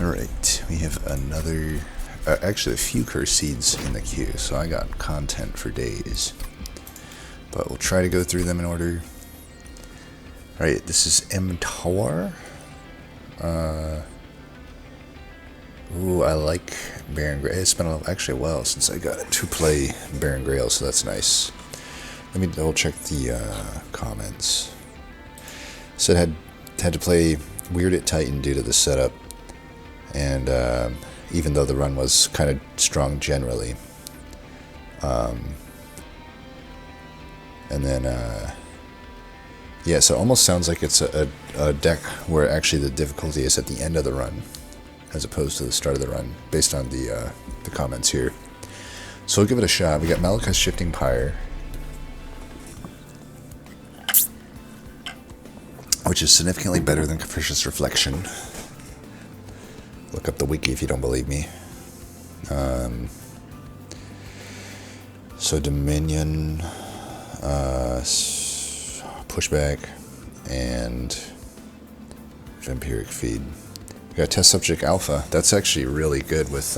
Alright, we have another, actually a few curse seeds in the queue, so I got content for days. But we'll try to go through them in order. Alright, this is Mtawar. Ooh, I like Baron Grail. It's been actually a while since I got to play Baron Grail, so that's nice. Let me double check the comments. So I had to play Weird at Titan due to the setup, and even though the run was kind of strong generally, and then yeah, so it almost sounds like it's a deck where actually the difficulty is at the end of the run as opposed to the start of the run, based on the comments here. So we'll give it a shot. We got Malach's Shifting Pyre, which is significantly better than Capricious Reflection. Look up the wiki if you don't believe me. So Dominion, Pushback, and Vampiric Feed. We got Test Subject Alpha. That's actually really good with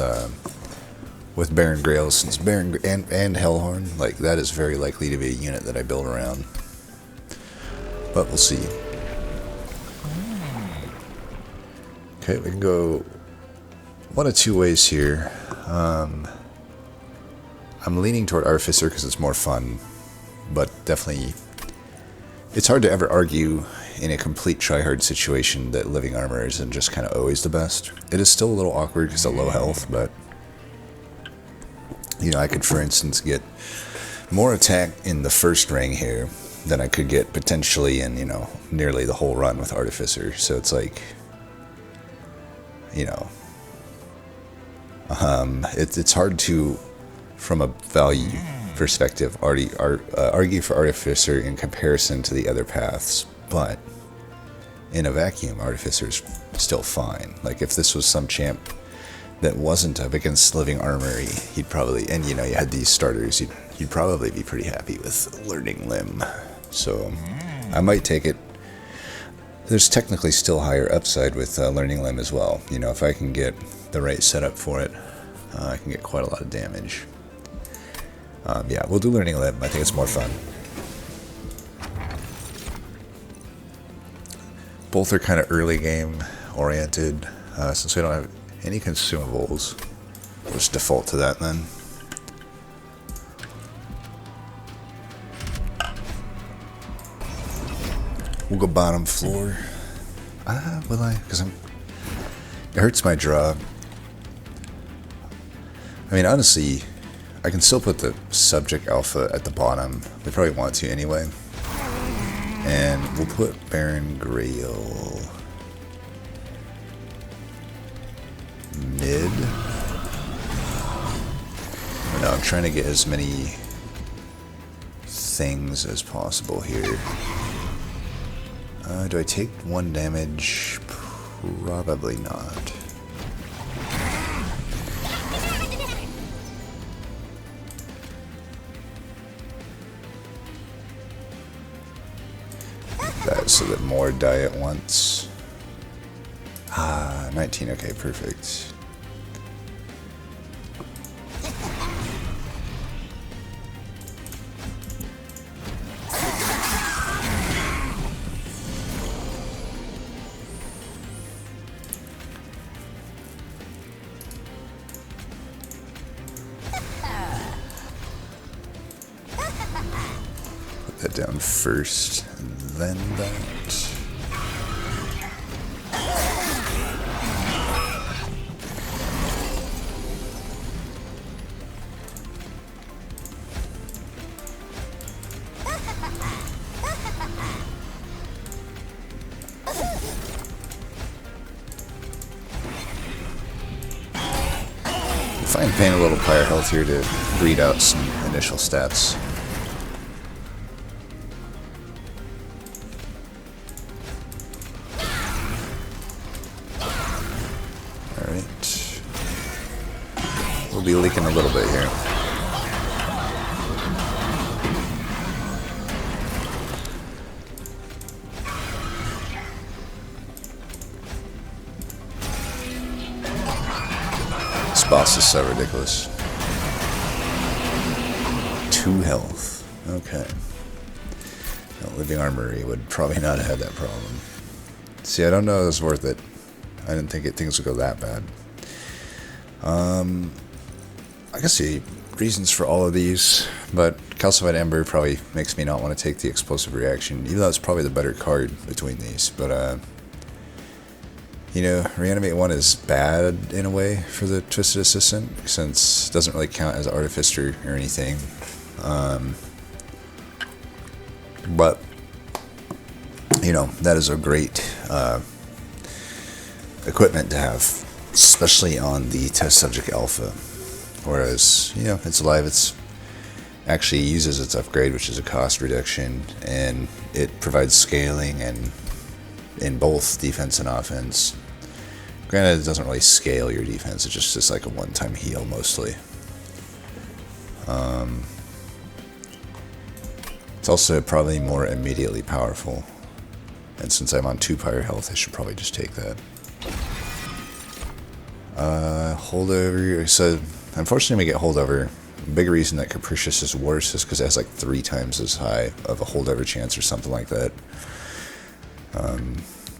Baron Grail, since Baron and Hellhorn. Like, that is very likely to be a unit that I build around. But we'll see. Okay, we can go one of two ways here. I'm leaning toward Artificer because it's more fun, but definitely it's hard to ever argue in a complete tryhard situation that Living Armor isn't just kind of always the best. It is still a little awkward because of low health, but you know, I could, for instance, get more attack in the first ring here than I could get potentially in, you know, nearly the whole run with Artificer. So it's like, you know, it's hard to, from a value perspective, argue for Artificer in comparison to the other paths, but in a vacuum, Artificer's still fine. Like, if this was some champ that wasn't up against Living Armory, he'd probably, and you know, you had these starters, you'd probably be pretty happy with Learning Limb. So I might take it. There's technically still higher upside with Learning Limb as well. You know, if I can get the right setup for it, I can get quite a lot of damage. Yeah, we'll do Learning Limb. I think it's more fun. Both are kind of early game oriented. Since we don't have any consumables, we'll just default to that then. We'll go bottom floor. Will I? Because it hurts my draw. I mean, honestly, I can still put the Subject Alpha at the bottom. We probably want to anyway. And we'll put Baron Grail mid. No, I'm trying to get as many things as possible here. Do I take 1 damage? Probably not. That so that more die at once. 19, okay, perfect. That down first, and then that. Fine, paying a little pyre health here to breed out some initial stats. We'll be leaking a little bit here. boss is so ridiculous. 2 health. Okay. No, Living Armory would probably not have that problem. See, I don't know if it was worth it. I didn't think things would go that bad. I can see reasons for all of these, but Calcified Ember probably makes me not want to take the Explosive Reaction, even though it's probably the better card between these. But, you know, Reanimate 1 is bad in a way for the Twisted Assistant, since it doesn't really count as Artificer or anything. But, you know, that is a great equipment to have, especially on the Test Subject Alpha. Whereas, you know, it's alive, it's actually uses its upgrade, which is a cost reduction, and it provides scaling and in both defense and offense. Granted, it doesn't really scale your defense, it's just like a one-time heal mostly. It's also probably more immediately powerful, and since I'm on 2 pyre health, I should probably just take that. Holdover, so unfortunately we get holdover. A big reason that Capricious is worse is because it has like 3 times as high of a holdover chance or something like that.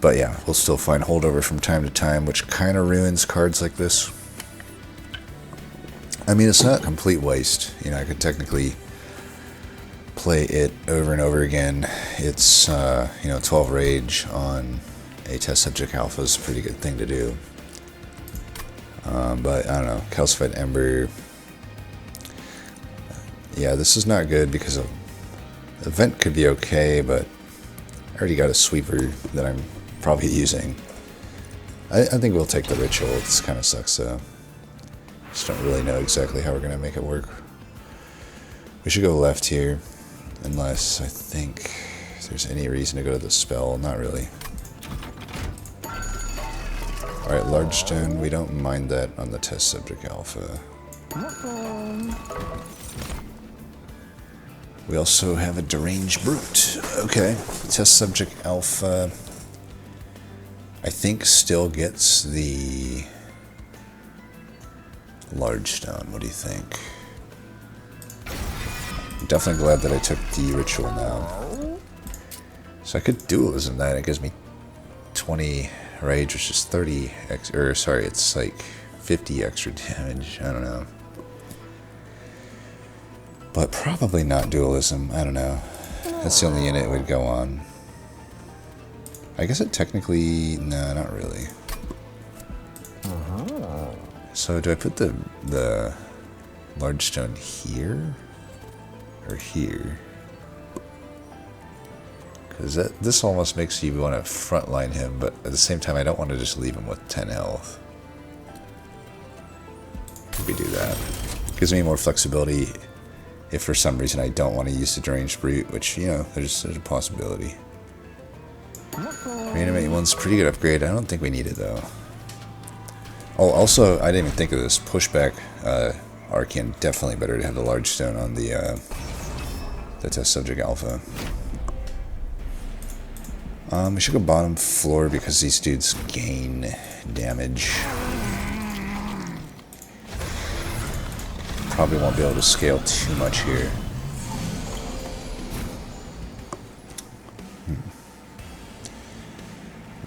But yeah, we'll still find holdover from time to time, which kind of ruins cards like this. I mean, it's not a complete waste. You know, I could technically play it over and over again. It's, you know, 12 rage on a Test Subject Alpha is a pretty good thing to do. But I don't know, Calcified Ember. Yeah, this is not good because the event could be okay, but I already got a sweeper that I'm probably using. I think we'll take the ritual. This kind of sucks though. Just don't really know exactly how we're gonna make it work. We should go left here, unless I think there's any reason to go to the spell. Not really. Alright, Large Stone, we don't mind that on the Test Subject Alpha. We also have a Deranged Brute. Okay, Test Subject Alpha, I think, still gets the Large Stone. What do you think? I'm definitely glad that I took the Ritual now. So I could Dualism that, it gives me 20 rage, which is 30 or sorry, it's like 50 extra damage. I don't know, but probably not Dualism. I don't know. That's the only unit it would go on. I guess it technically, no, not really. So do I put the Large Stone here or here? Because this almost makes you want to frontline him, but at the same time, I don't want to just leave him with 10 health. Maybe do that. Gives me more flexibility if for some reason I don't want to use the Deranged Brute, which, you know, there's a possibility. Reanimate 1's pretty good upgrade. I don't think we need it, though. Oh, also, I didn't even think of this. Pushback Arcane, definitely better to have the Large Stone on the Test Subject Alpha. We should go bottom floor because these dudes gain damage. Probably won't be able to scale too much here.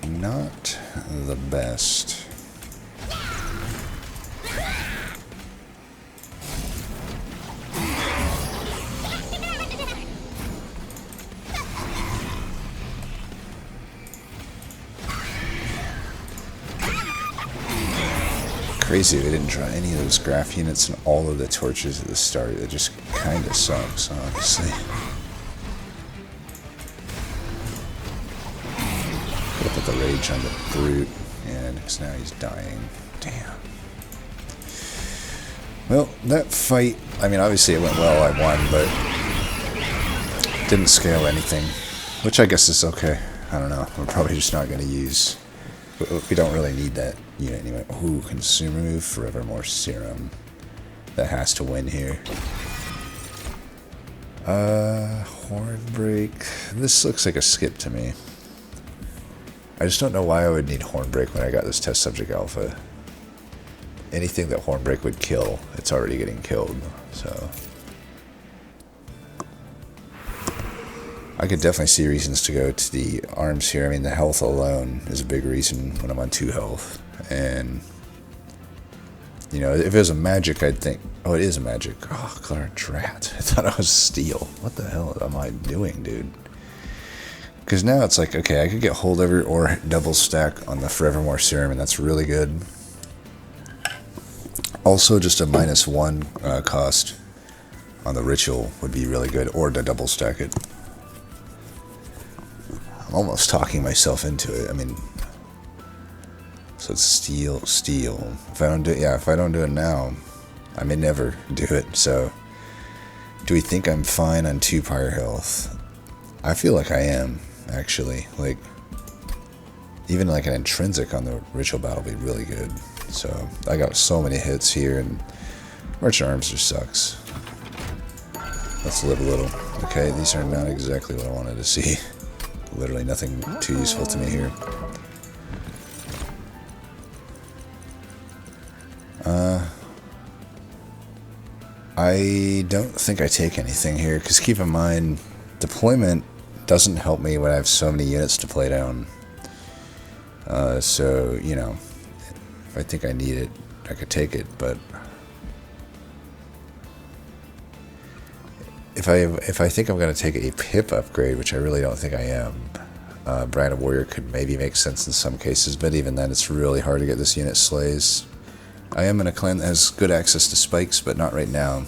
Not the best. Crazy we didn't draw any of those graph units and all of the torches at the start. It just kind of sucks, honestly. Could have put the rage on the brute, and because now he's dying. Damn. Well, that fight, I mean, obviously it went well. I won, but didn't scale anything, which I guess is okay. I don't know. We're probably just not going to use. We don't really need that unit anyway. Ooh, consumer move, Forevermore Serum. That has to win here. Hornbreak. This looks like a skip to me. I just don't know why I would need Hornbreak when I got this Test Subject Alpha. anything that Hornbreak would kill, it's already getting killed. So I could definitely see reasons to go to the arms here. I mean, the health alone is a big reason when I'm on 2 health. And, you know, if it was a magic, I'd think, oh, it is a magic. Oh, Clara Drat. I thought I was steel. What the hell am I doing, dude? Because now it's like, okay, I could get holdover or double stack on the Forevermore Serum, and that's really good. Also, just a -1 cost on the Ritual would be really good, or to double stack it. I'm almost talking myself into it. I mean, so it's steel. If I don't do it, yeah, if I don't do it now, I may never do it. So, do we think I'm fine on 2 pyre health? I feel like I am, actually. Like, even like an intrinsic on the Ritual battle would be really good. So, I got so many hits here, and Merchant Arms just sucks. Let's live a little. Okay, these are not exactly what I wanted to see. Literally nothing too useful to me here. I don't think I take anything here, because keep in mind, deployment doesn't help me when I have so many units to play down. So, you know, if I think I need it, I could take it, but if I think I'm going to take a pip upgrade, which I really don't think I am, Brand of Warrior could maybe make sense in some cases, but even then it's really hard to get this unit slays. I am in a clan that has good access to spikes, but not right now.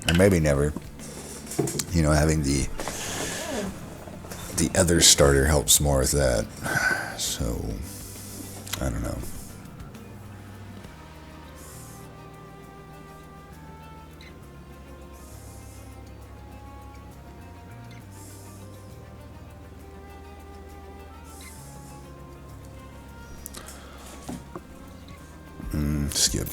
Or maybe never. You know, having the other starter helps more with that. So, I don't know. Skip.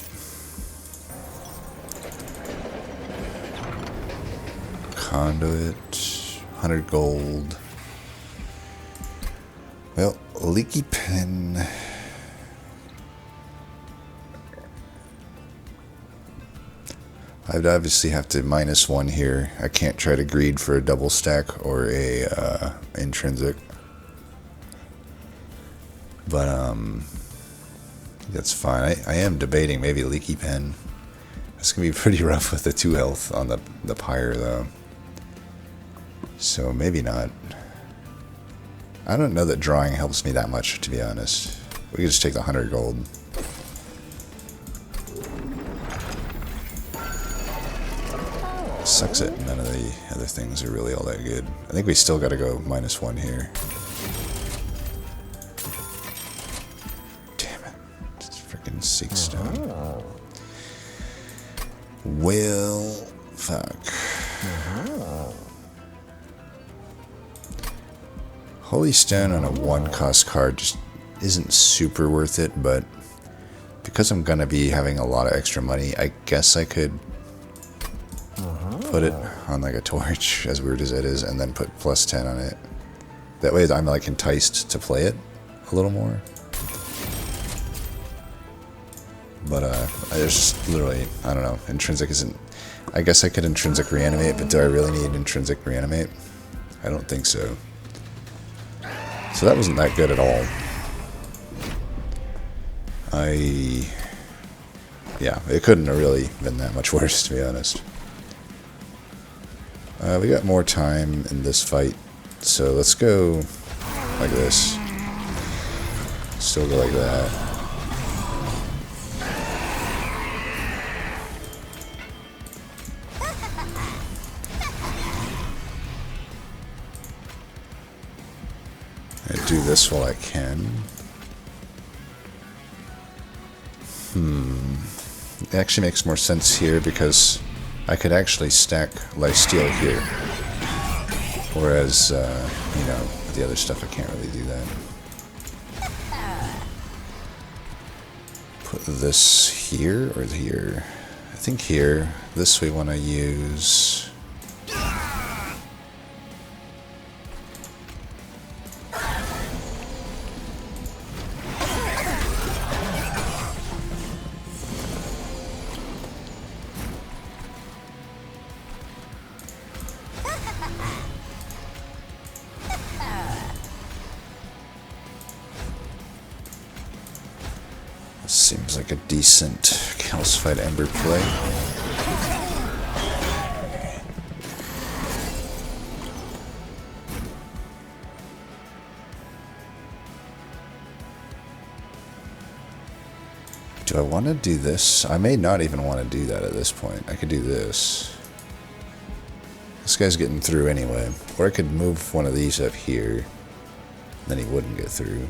Conduit, 100 gold. Well, Leaky Pen. I'd obviously have to -1 here. I can't try to greed for a double stack or a intrinsic. But that's fine. I am debating maybe Leaky Pen. It's gonna be pretty rough with the 2 health on the pyre though. So maybe not. I don't know that drawing helps me that much, to be honest. We could just take the 100 gold. Sucks that none of the other things are really all that good. I think we still gotta go -1 here. Damn it. It's freaking Seek Stone. Well, fuck. Holy Stone on a 1-cost card just isn't super worth it, but because I'm gonna be having a lot of extra money, I guess I could put it on like a torch, as weird as it is, and then put +10 on it. That way I'm like enticed to play it a little more. But there's just literally, I don't know, intrinsic isn't... I guess I could intrinsic reanimate, but do I really need intrinsic reanimate? I don't think so. So that wasn't that good at all. Yeah, it couldn't have really been that much worse, to be honest. We got more time in this fight, so let's go like this. Still go like that. I do this while I can. It actually makes more sense here because I could actually stack lifesteal here. Whereas, you know, with the other stuff I can't really do that. Put this here or here? I think here. This we want to use... Seems like a decent calcified ember play. Do I want to do this? I may not even want to do that at this point. I could do this. This guy's getting through anyway. Or I could move one of these up here. Then he wouldn't get through.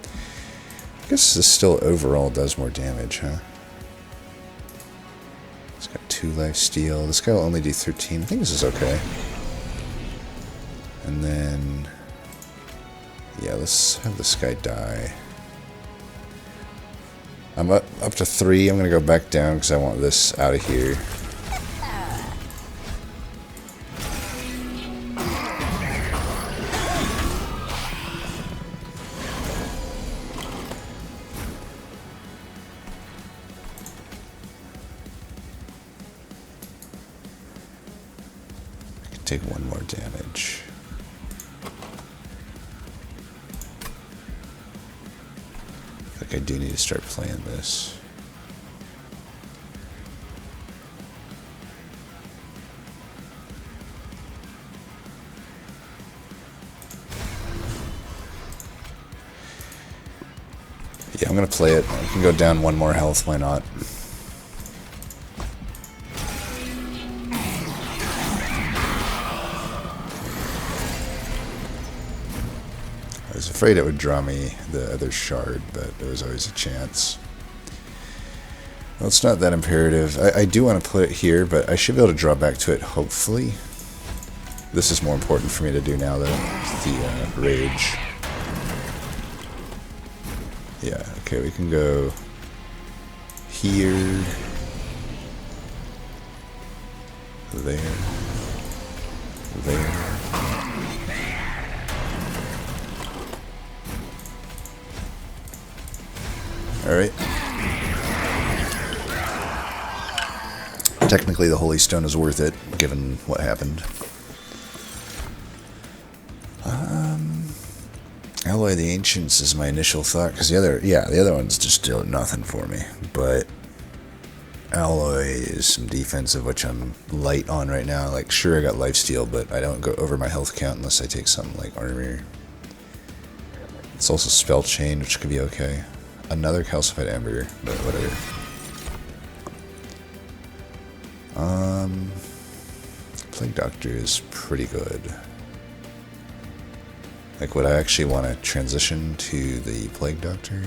I guess this still overall does more damage, huh? It's got 2 life steal. This guy will only do 13. I think this is okay. And then... yeah, let's have this guy die. I'm up to 3. I'm going to go back down because I want this out of here. I can take 1 more damage. I do need to start playing this. Yeah, I'm gonna play it. I can go down 1 more health, why not? I was afraid it would draw me the other shard, but there was always a chance. Well, it's not that imperative. I do want to put it here, but I should be able to draw back to it, hopefully. This is more important for me to do now, though. The rage. Yeah, okay, we can go here, there, there. Alright. Technically the Holy Stone is worth it, given what happened. Alloy of the Ancients is my initial thought, because the other one's just doing nothing for me. But Alloy is some defensive, which I'm light on right now. Like, sure, I got lifesteal, but I don't go over my health count unless I take something like Armor. It's also Spell Chain, which could be okay. Another calcified ember, but whatever. Plague Doctor is pretty good. Like, would I actually want to transition to the Plague Doctor?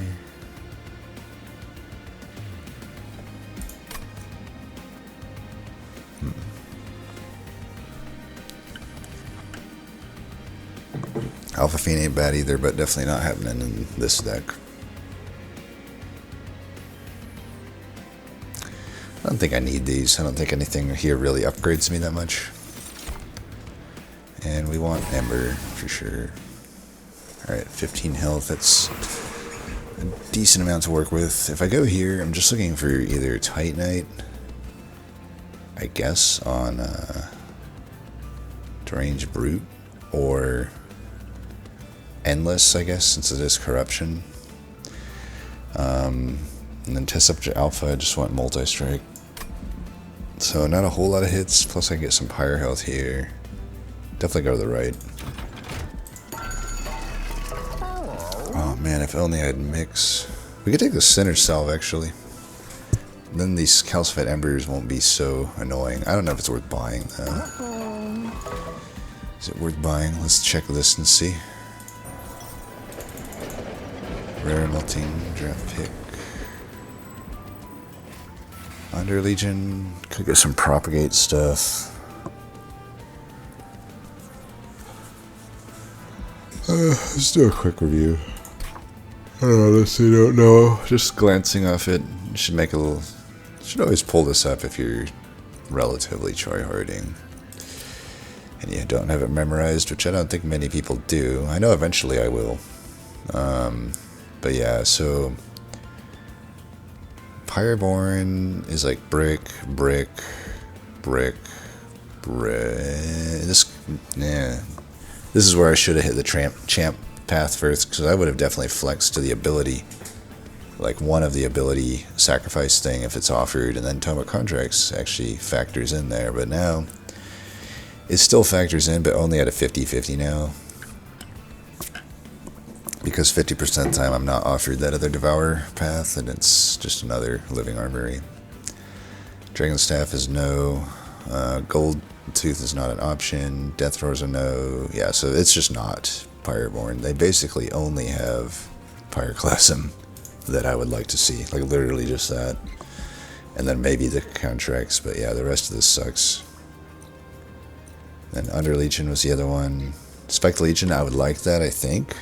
Alpha Fiend ain't bad either, but definitely not happening in this deck. I don't think I need these. I don't think anything here really upgrades me that much. And we want Ember for sure. Alright, 15 health. That's a decent amount to work with. If I go here, I'm just looking for either Titanite, I guess, on Deranged Brute, or Endless, I guess, since it is Corruption. And then test up to Alpha, I just want Multi-Strike. So not a whole lot of hits, plus I get some Pyre health here. Definitely go to the right. Oh man, if only I'd mix. We could take the Center Salve, actually. Then these calcified embers won't be so annoying. I don't know if it's worth buying, though. Is it worth buying? Let's check this and see. Rare Melting Draft Pick. Under Legion, could get some Propagate stuff. Let's do a quick review. I honestly don't know. Just glancing off it, you should make a little. Should always pull this up if you're relatively tryharding and you don't have it memorized, which I don't think many people do. I know eventually I will. But yeah, so Pyreborn is like brick, brick, brick, brick. This is where I should have hit the champ path first, because I would have definitely flexed to the ability like one of the ability sacrifice thing if it's offered, and then Tome of Contracts actually factors in there. But now it still factors in, but only at a 50-50 now, because 50% of the time I'm not offered that other Devour path, and it's just another Living Armory. Dragon Staff is no. Gold Tooth is not an option. Death Roar's a no. Yeah, so it's just not Pyreborn. They basically only have Pyroclasm that I would like to see. Like, literally just that. And then maybe the contracts, but yeah, the rest of this sucks. And Under Legion was the other one. Spike Legion, I would like that, I think.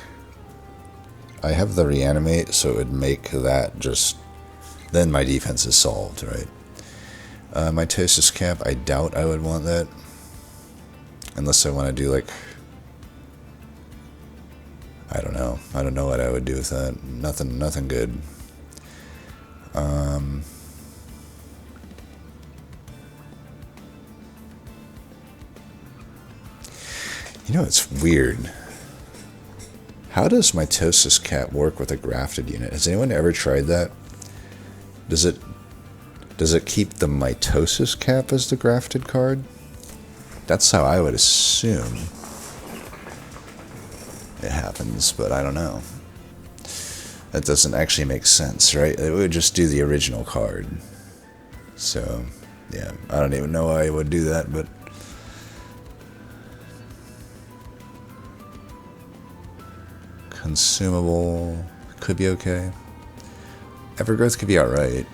I have the Reanimate, so it would make that just... Then my defense is solved, right? Mitosis Cap, I doubt I would want that. Unless I want to do, like... I don't know. I don't know what I would do with that. Nothing good. You know, it's weird. How does Mitosis Cap work with a grafted unit? Has anyone ever tried that? Does it keep the Mitosis Cap as the grafted card? That's how I would assume it happens, but I don't know. That doesn't actually make sense, right? It would just do the original card. So, yeah, I don't even know why I would do that, but... Consumable could be okay. Evergrowth could be alright.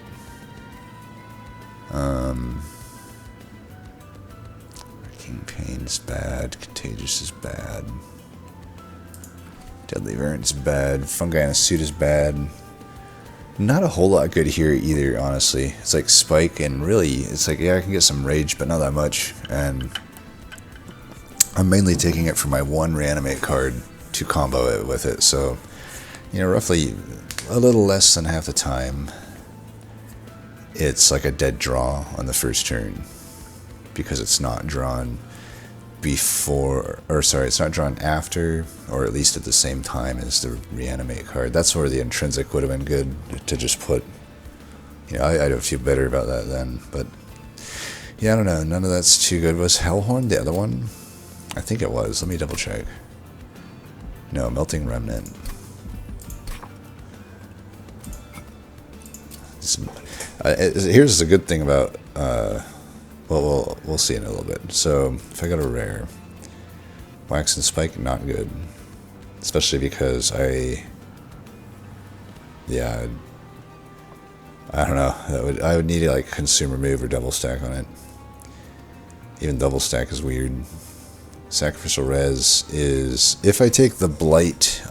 Wrecking Pain's bad. Contagious is bad. Deadly Variant's bad. Fungi in a Suit is bad. Not a whole lot good here either, honestly. It's like Spike, and really, it's like, yeah, I can get some Rage, but not that much. And I'm mainly taking it for my one Reanimate card to combo it with it. So, you know, roughly a little less than half the time, it's like a dead draw on the first turn, because it's not drawn before, or sorry, it's not drawn after, or at least at the same time as the Reanimate card. That's where the Intrinsic would have been good to just put. You know, I don't feel better about that then, but yeah, I don't know. None of that's too good. Was Hellhorn the other one? I think it was. Let me double check. No, Melting Remnant. Here's the good thing about, well, we'll see in a little bit. So, if I go to Rare, Wax and Spike, not good. Especially because I don't know. I would need to, like, consume, remove, or double stack on it. Even double stack is weird. Sacrificial Res is, if I take the Blight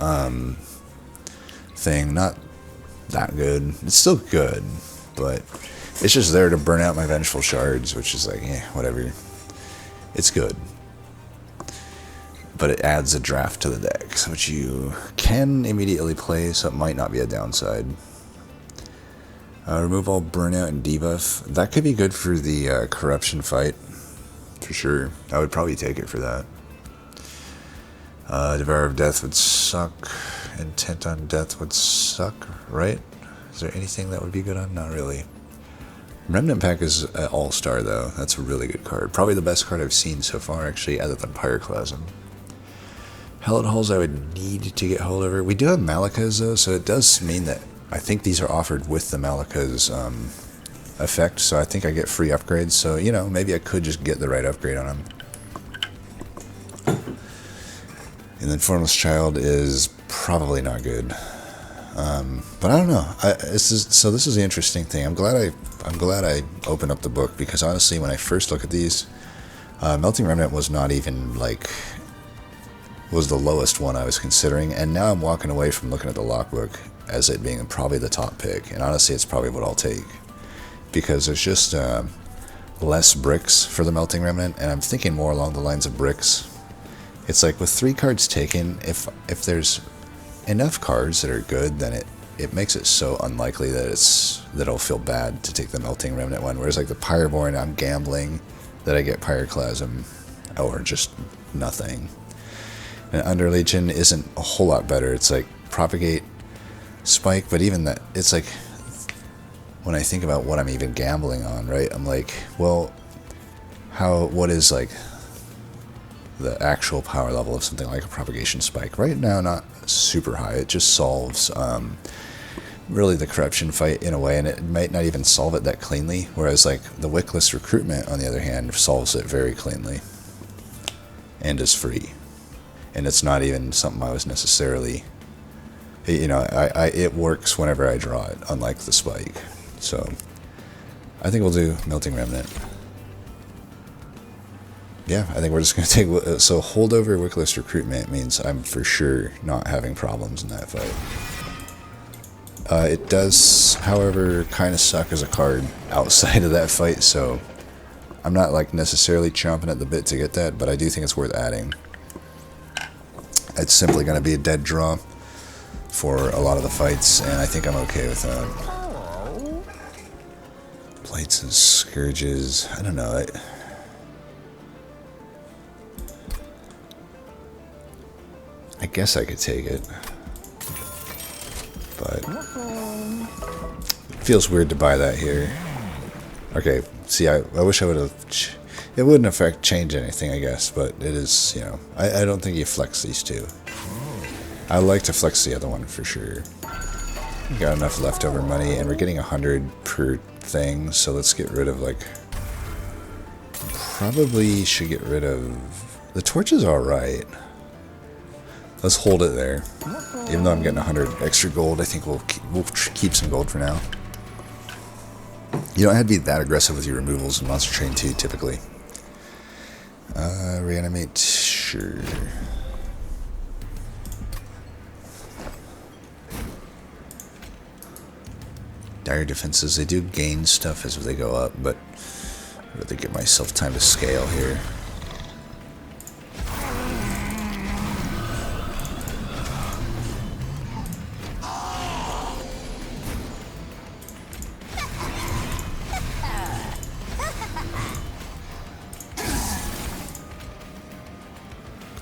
thing, not that good. It's still good, but it's just there to burn out my Vengeful Shards, which is like, whatever. It's good. But it adds a draft to the deck, which you can immediately play, so it might not be a downside. Remove all Burnout and Debuff. That could be good for the Corruption fight. For sure. I would probably take it for that. Devourer of Death would suck. Intent on Death would suck, right? Is there anything that would be good on? Not really. Remnant Pack is an all-star, though. That's a really good card. Probably the best card I've seen so far, actually, other than Pyroclasm. Hallowed Halls I would need to get hold of. We do have Malaka's, though, so it does mean that I think these are offered with the Malaka's effect, so I think I get free upgrades. So, you know, maybe I could just get the right upgrade on them. And then Formless Child is probably not good. But I don't know. This is the interesting thing. I'm glad I opened up the book, because honestly, when I first look at these, Melting Remnant was not even was the lowest one I was considering, and now I'm walking away from looking at the lockbook as it being probably the top pick. And honestly, it's probably what I'll take, because there's just less bricks for the Melting Remnant, and I'm thinking more along the lines of bricks. It's like with 3 cards taken, if there's enough cards that are good, then it makes it so unlikely that it'll feel bad to take the Melting Remnant one. Whereas like the Pyreborn, I'm gambling that I get Pyroclasm or just nothing. And Under Legion isn't a whole lot better. It's like Propagate, spike, but even that, it's like, when I think about what I'm even gambling on, right, I'm like, well, what is like the actual power level of something like a propagation spike? Right now, not super high. It just solves really the corruption fight in a way, and it might not even solve it that cleanly, whereas like the wickless recruitment, on the other hand, solves it very cleanly and is free. And it's not even something I was necessarily, it works whenever I draw it, unlike the spike. So I think we'll do Melting Remnant. Yeah, I think we're just going to take... So holdover wickless recruitment means I'm for sure not having problems in that fight. It does, however, kind of suck as a card outside of that fight, so I'm not like necessarily chomping at the bit to get that, but I do think it's worth adding. It's simply going to be a dead draw for a lot of the fights, and I think I'm okay with that. Blights and Scourges, I don't know. I guess I could take it, but it feels weird to buy that here. Okay, see, I wish I would have... It wouldn't change anything, I guess, but it is, I don't think you flex these two. I like to flex the other one for sure. We got enough leftover money, and we're getting 100 per thing, so let's get rid of, like... Probably should get rid of... The torch is alright. Let's hold it there. Even though I'm getting 100 extra gold, I think we'll keep some gold for now. You don't have to be that aggressive with your removals in Monster Train 2, typically. Reanimate, sure. Dire defenses, they do gain stuff as they go up, but I'd rather give myself time to scale here.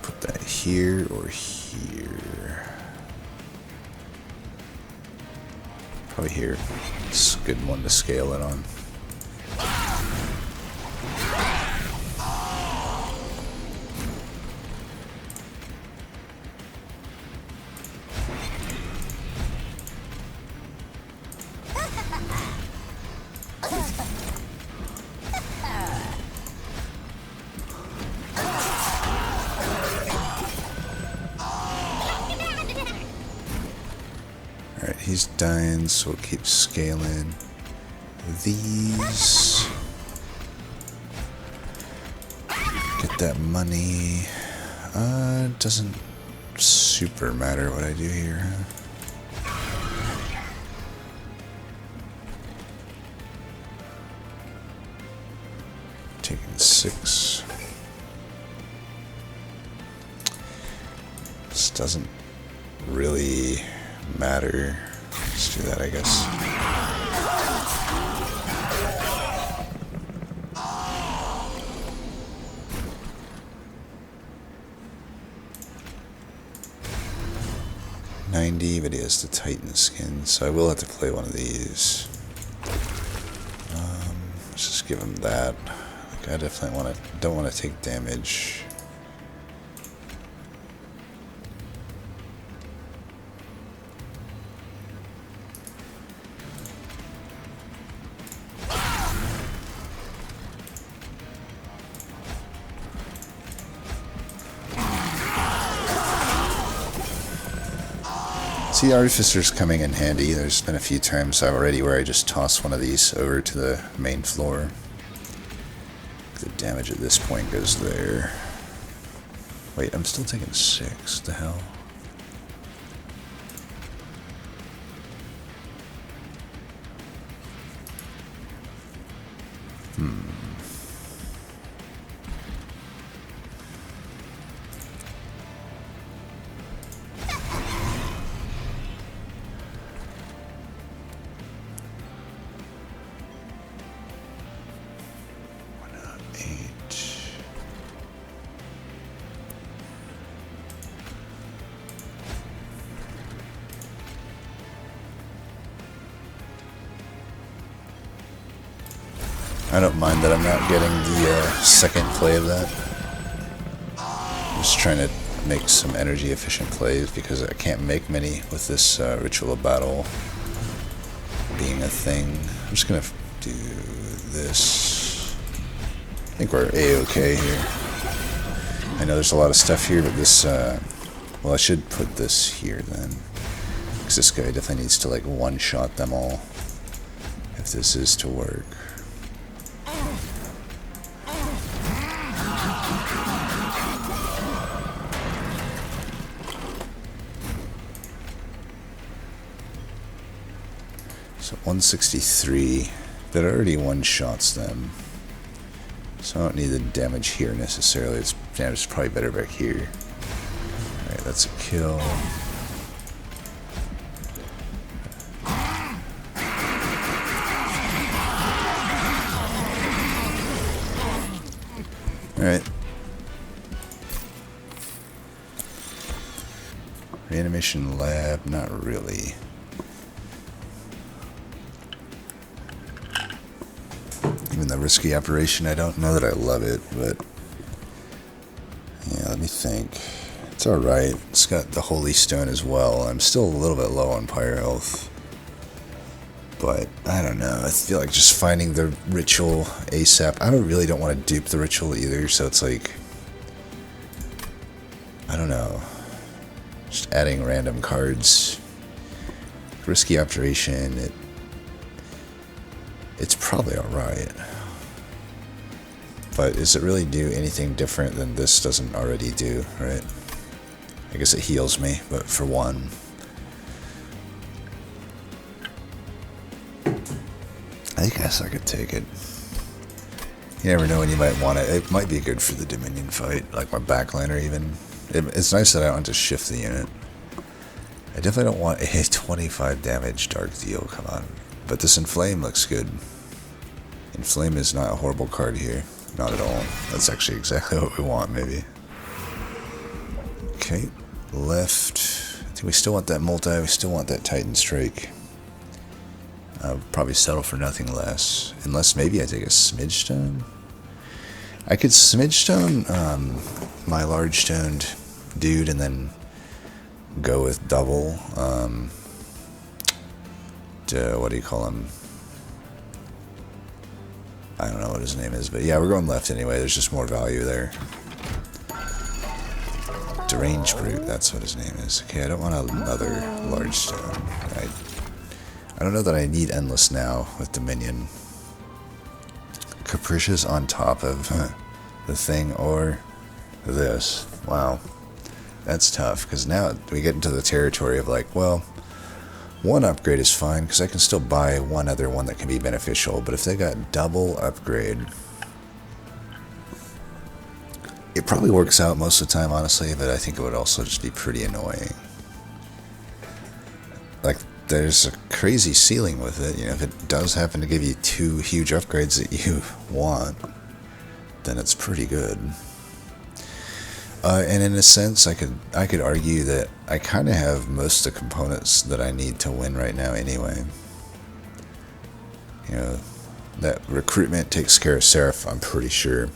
Put that here or here. Probably here. It's a good one to scale it on. Alright, he's dying, so we'll keep scaling these. Get that money. Doesn't super matter what I do here, huh? Taking 6. This doesn't really matter. Let's do that, I guess. $90, but he has the Titan skin, so I will have to play one of these. Let's just give him that. Like, I definitely don't want to take damage. See, Artificer's coming in handy. There's been a few times already where I just toss one of these over to the main floor. The damage at this point goes there. Wait, I'm still taking 6. What the hell? I don't mind that I'm not getting the second play of that. Just trying to make some energy efficient plays because I can't make many with this Ritual of Battle being a thing. I'm just gonna do this. I think we're A-okay here. I know there's a lot of stuff here, but this, well, I should put this here then. Because this guy definitely needs to, like, one-shot them all if this is to work. So 163, that already one-shots them. So I don't need the damage here necessarily. It's damage is probably better back here. Alright, that's a kill. Alright. Reanimation lab, not really. Even the risky operation, I don't know that I love it, but yeah, let me think. It's alright. It's got the Holy Stone as well. I'm still a little bit low on Pyre health, but I don't know. I feel like just finding the ritual ASAP. I really don't want to dupe the ritual either, so it's like, I don't know. Just adding random cards. Risky operation, it's probably alright. But does it really do anything different than this doesn't already do, right? I guess it heals me, but for one. I guess I could take it. You never know when you might want it. It might be good for the Dominion fight, like my backliner even. It's nice that I don't have to shift the unit. I definitely don't want a 25 damage Dark Deal, come on. But this Inflame looks good. Inflame is not a horrible card here. Not at all. That's actually exactly what we want, maybe. Okay, left. I think we still want that multi. We still want that Titan Strike. I'll probably settle for nothing less. Unless maybe I take a Smidge Stone. I could Smidge Stone my large stoned dude and then go with double. What do you call him? I don't know what his name is, but yeah, we're going left anyway. There's just more value there. Deranged Brute, that's what his name is. Okay, I don't want another large stone. I don't know that I need Endless now with Dominion. Capricious on top of the thing or this. Wow. That's tough, because now we get into the territory of like, well, one upgrade is fine, because I can still buy one other one that can be beneficial, but if they got double upgrade, it probably works out most of the time, honestly, but I think it would also just be pretty annoying. Like, there's a crazy ceiling with it, you know, if it does happen to give you two huge upgrades that you want, then it's pretty good. And in a sense, I could argue that I kind of have most of the components that I need to win right now anyway. You know, that recruitment takes care of Seraph, I'm pretty sure.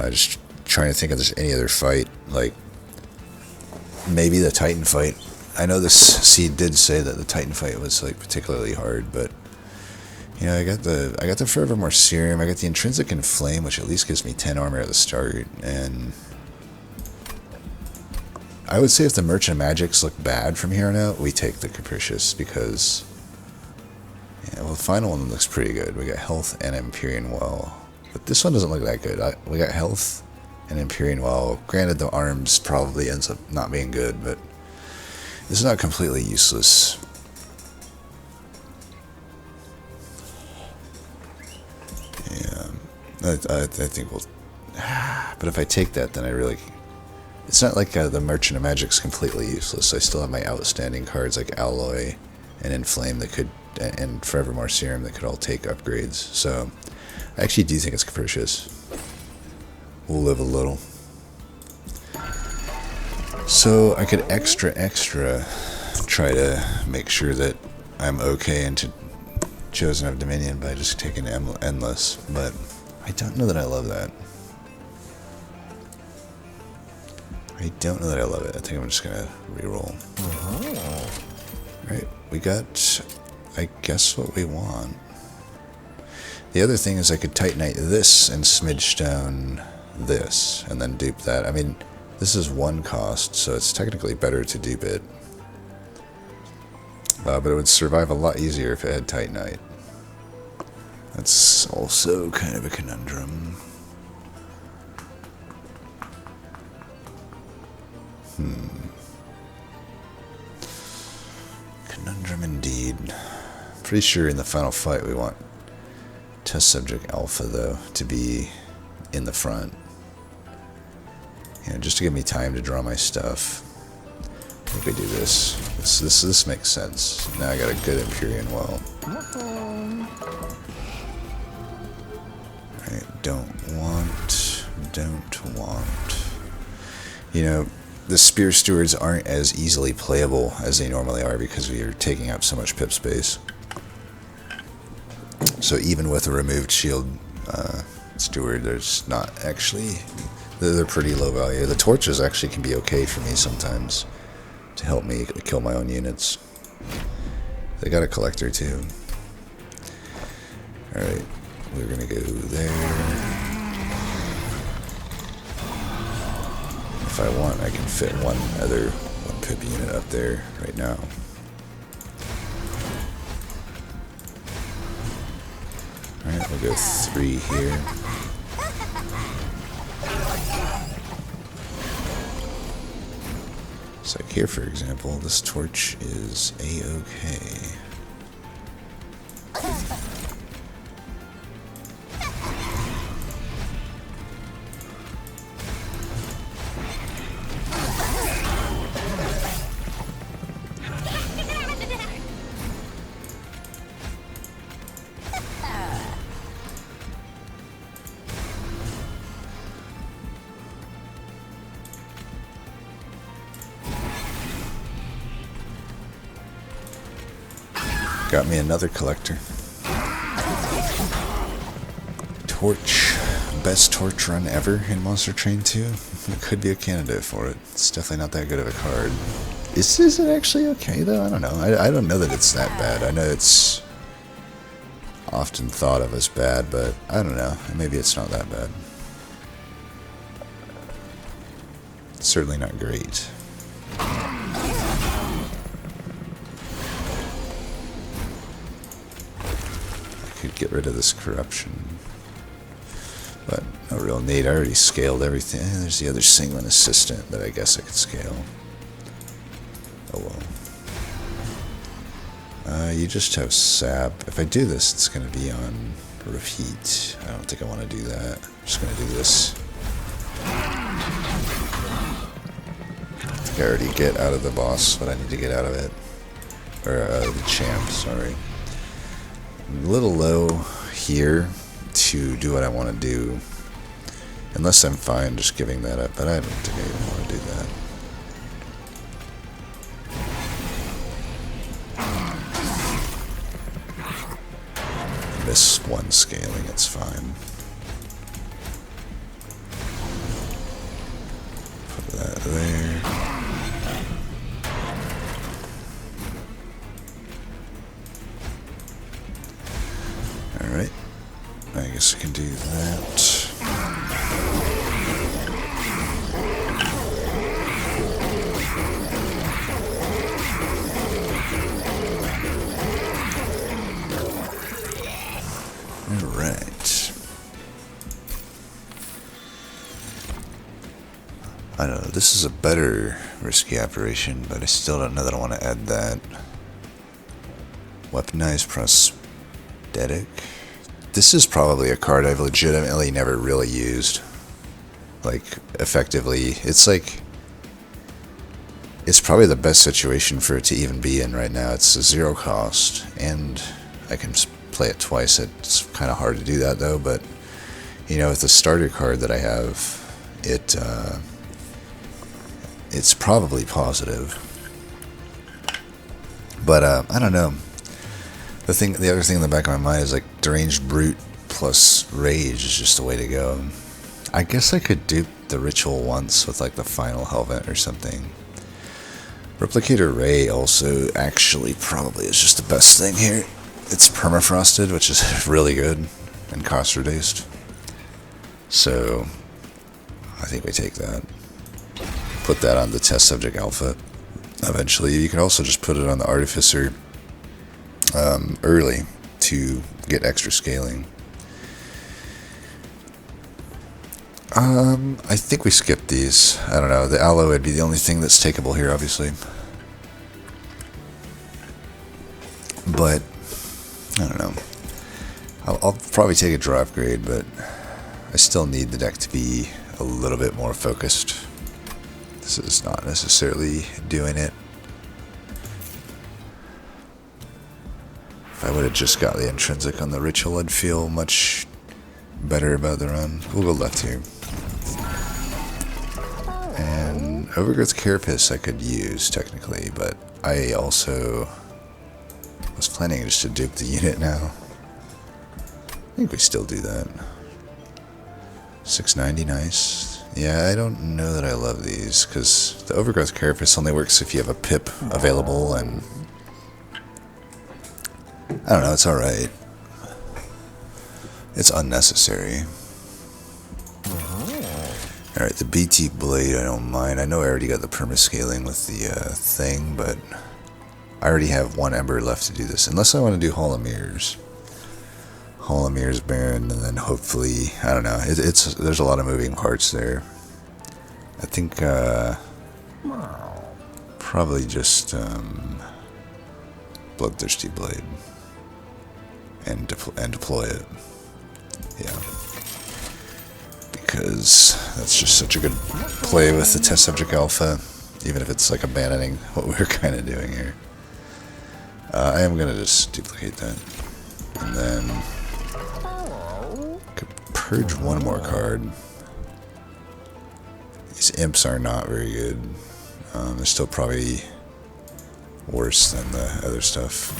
Just trying to think if there's any other fight, like maybe the Titan fight. I know this seed did say that the Titan fight was like particularly hard, but you know, I got the Forevermore Serum, I got the Intrinsic Inflame, which at least gives me 10 armor at the start, and I would say if the Merchant of Magics look bad from here on out, we take the Capricious, because yeah, well, the final one looks pretty good. We got Health and Empyrean Well, but this one doesn't look that good. We got Health and Empyrean Well. Granted, the arms probably ends up not being good, but it's not completely useless. Yeah, I think we'll. But if I take that, then I really. It's not like the Merchant of Magic's completely useless. I still have my outstanding cards like Alloy and Inflame that could, and Forevermore Serum that could all take upgrades. So I actually do think it's Capricious. We'll live a little. So I could extra try to make sure that I'm okay into Chosen of Dominion by just taking Endless, but I don't know that I love that. I don't know that I love it. I think I'm just gonna reroll. Right, we got, I guess, what we want. The other thing is I could Titanite this and Smidge Stone this, and then dupe that. I mean, this is 1 cost, so it's technically better to dupe it. But it would survive a lot easier if it had Titanite. That's also kind of a conundrum. Conundrum indeed. Pretty sure in the final fight we want Test Subject Alpha, though, to be in the front. You know, just to give me time to draw my stuff. I think we do this. This makes sense. Now I got a good Empyrean Well. Alright, don't want. You know, the Spear Stewards aren't as easily playable as they normally are because we are taking up so much pip space. So even with a removed shield steward, there's not actually... They're pretty low value. The torches actually can be okay for me sometimes to help me kill my own units. They got a collector too. Alright, we're gonna go there. If I want, I can fit one pip unit up there right now. Alright, we'll go 3 here. So like here, for example, this torch is A-okay. Got me another collector. Torch. Best torch run ever in Monster Train 2. It could be a candidate for it. It's definitely not that good of a card. Is it actually okay, though? I don't know. I don't know that it's that bad. I know it's often thought of as bad, but I don't know. Maybe it's not that bad. It's certainly not great. Get rid of this corruption, but no real need. I already scaled everything. There's the other Singling Assistant that I guess I could scale. Oh well. You just have sap. If I do this, it's going to be on repeat. I don't think I want to do that. I'm just going to do this. I think I already get out of the boss what I need to get out of it, or the champ. Sorry. I'm a little low here to do what I want to do, unless I'm fine just giving that up, but I don't think I even want to do that. Miss one scaling, it's fine. Put that there. Alright, I guess I can do that. Alright. I don't know, this is a better risky operation, but I still don't know that I want to add that. Weaponized prosthetic. This is probably a card I've legitimately never really used. Like, effectively. It's like... It's probably the best situation for it to even be in right now. It's a 0 cost, and I can play it twice. It's kind of hard to do that, though, but... You know, with the starter card that I have, it's probably positive. But, I don't know. The other thing in the back of my mind is like Deranged Brute plus Rage is just the way to go. I guess I could dupe the Ritual once with like the final Helvet or something. Replicator Ray also actually probably is just the best thing here. It's permafrosted, which is really good, and cost reduced. So I think we take that. Put that on the test subject alpha. Eventually, you can also just put it on the Artificer early to get extra scaling. I think we skipped these. I don't know. The Aloe would be the only thing that's takeable here, obviously. But I don't know. I'll probably take a draw upgrade, but I still need the deck to be a little bit more focused. This is not necessarily doing it. If I would have just got the intrinsic on the ritual, I'd feel much better about the run. We'll go left here. And Overgrowth Carapace I could use, technically, but I also was planning just to dupe the unit now. I think we still do that. 690, nice. Yeah, I don't know that I love these, because the Overgrowth Carapace only works if you have a pip available, and I don't know, it's alright. It's unnecessary. Alright, the BT Blade I don't mind. I know I already got the permascaling with the thing, but I already have one Ember left to do this, unless I want to do Hall of Mirrors. Hall of Mirrors Baron, and then hopefully, I don't know, there's a lot of moving parts there. I think probably just Bloodthirsty Blade and deploy it. Yeah, because that's just such a good play with the test subject alpha, even if it's like abandoning what we're kind of doing here. I am gonna just duplicate that, and then could purge one more card. These imps are not very good. They're still probably worse than the other stuff.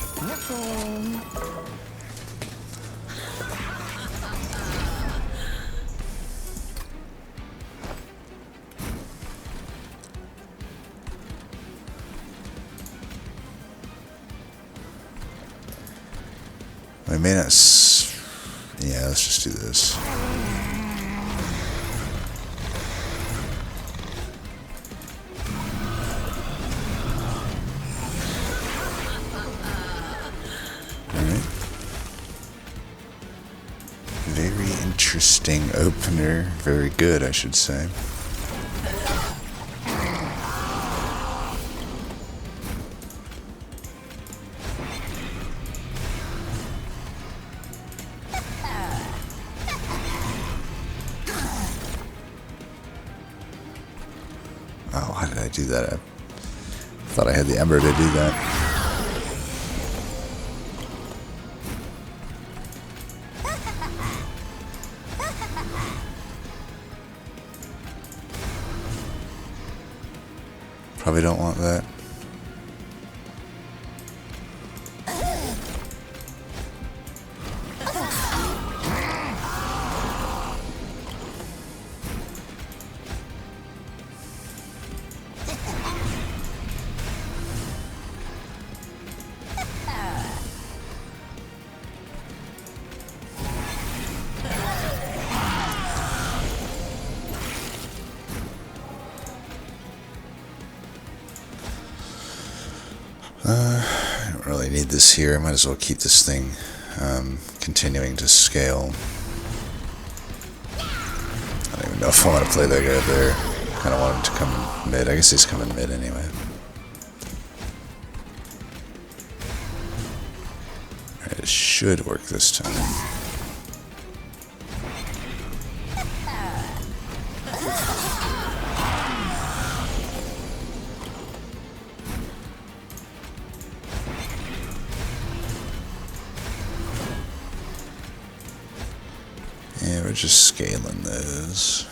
I may not. Yeah, let's just do this. Very interesting opener. Very good, I should say. Oh, how did I do that? I thought I had the Ember to do that. Probably don't want that. I don't really need this here. I might as well keep this thing continuing to scale. I don't even know if I want to play that guy there. I kind of want him to come mid. I guess he's coming mid anyway. Alright, it should work this time. Yeah, we're just scaling those.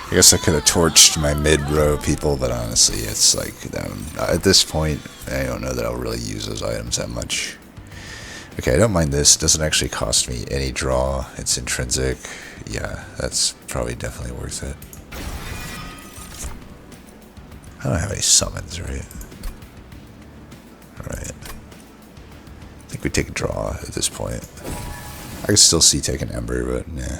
I guess I could have torched my mid-row people, but honestly, it's like, at this point, I don't know that I'll really use those items that much. Okay, I don't mind this. It doesn't actually cost me any draw. It's intrinsic. Yeah, that's probably definitely worth it. I don't have any summons, right? Alright. I think we take a draw at this point. I can still see taking Ember, but nah.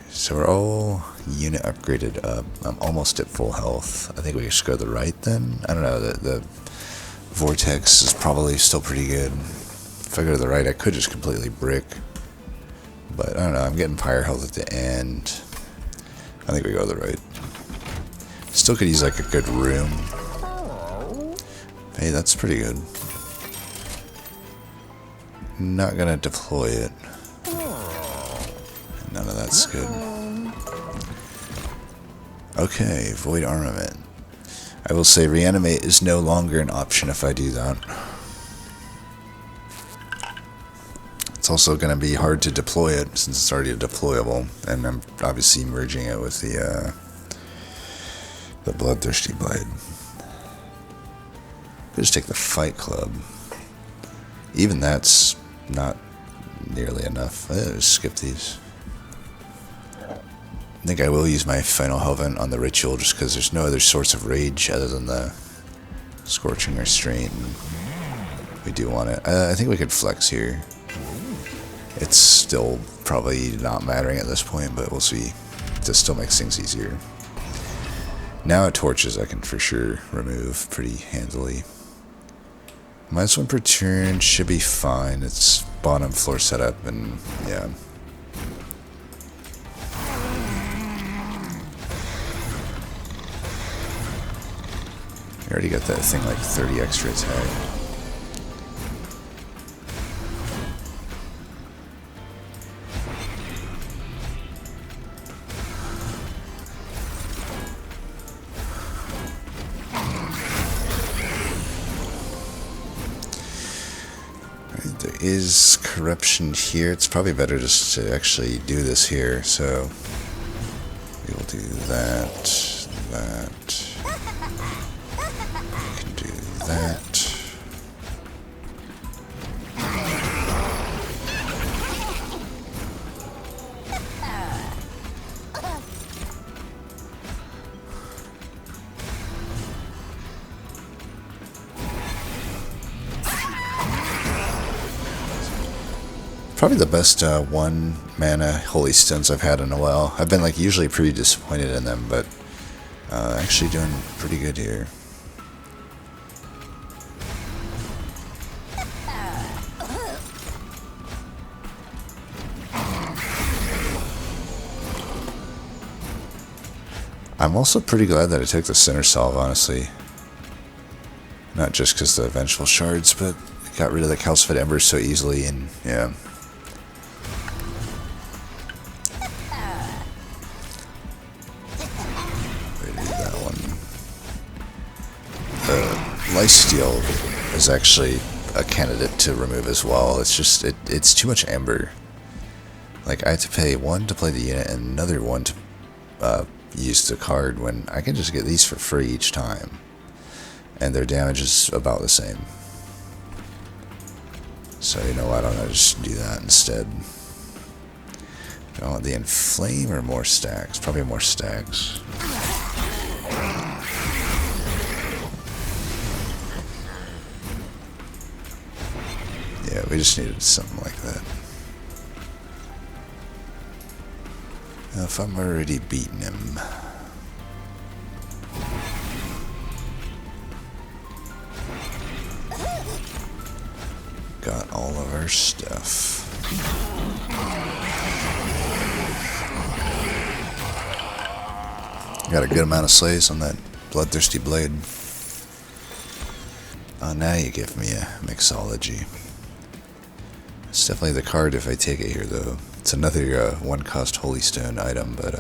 So we're all unit upgraded up. I'm almost at full health. I think we should go to the right then. I don't know. The Vortex is probably still pretty good. If I go to the right, I could just completely brick. But I don't know. I'm getting pyre health at the end. I think we go to the right. Still could use like a good room. Hey, that's pretty good. Not gonna deploy it. None of that's good. Okay, void armament. I will say reanimate is no longer an option if I do that. It's also going to be hard to deploy it since it's already deployable, and I'm obviously merging it with the bloodthirsty blade. Just take the fight club. Even that's not nearly enough. Just skip these. I think I will use my final Helvent on the ritual just because there's no other source of rage other than the scorching restraint. We do want it. I think we could flex here. It's still probably not mattering at this point, but we'll see. This still makes things easier. Now at torches I can for sure remove pretty handily. -1 per turn should be fine. It's bottom floor setup and yeah. I already got that thing like 30 extra attack. Right, there is corruption here. It's probably better just to actually do this here. So we will do that, that. That. Probably the best 1 mana Holy Stones I've had in a while. I've been like usually pretty disappointed in them, but actually doing pretty good here. I'm also pretty glad that I took the center salve, honestly. Not just because the Vengeful Shards, but it got rid of the Calcified Embers so easily, and yeah. That one. Lifesteal is actually a candidate to remove as well. It's just, it's too much Ember. Like, I have to pay 1 to play the unit and another 1 to use the card when I can just get these for free each time. And their damage is about the same. So, you know what, I'm going to just do that instead. Do I want the Inflame or more stacks? Probably more stacks. Yeah, we just needed something like that. Now, if I'm already beating him... Got all of our stuff. Got a good amount of slays on that bloodthirsty blade. Oh, now you give me a mixology. It's definitely the card if I take it here, though. It's another 1-cost Holy Stone item, but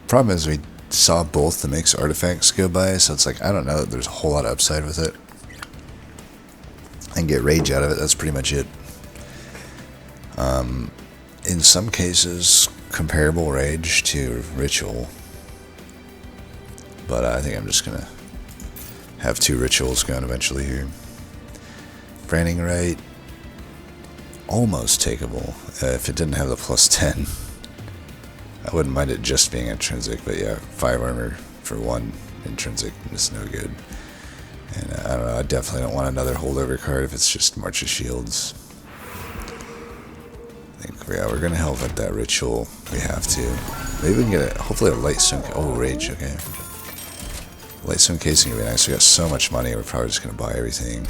problem is we saw both the mix artifacts go by, so it's like, I don't know that there's a whole lot of upside with it. And get rage out of it, that's pretty much it. in some cases, comparable rage to ritual. But I think I'm just gonna have 2 rituals going eventually here. Branding right, almost takeable. If it didn't have the plus 10, I wouldn't mind it just being intrinsic, but yeah, 5 armor for 1 intrinsic is no good. And I don't know, I definitely don't want another holdover card if it's just March of Shields. I think, yeah, we're gonna help at that ritual. We have to. Maybe we can get hopefully a light stone. Oh, rage, okay. Light stone casing would be nice. We got so much money, we're probably just gonna buy everything.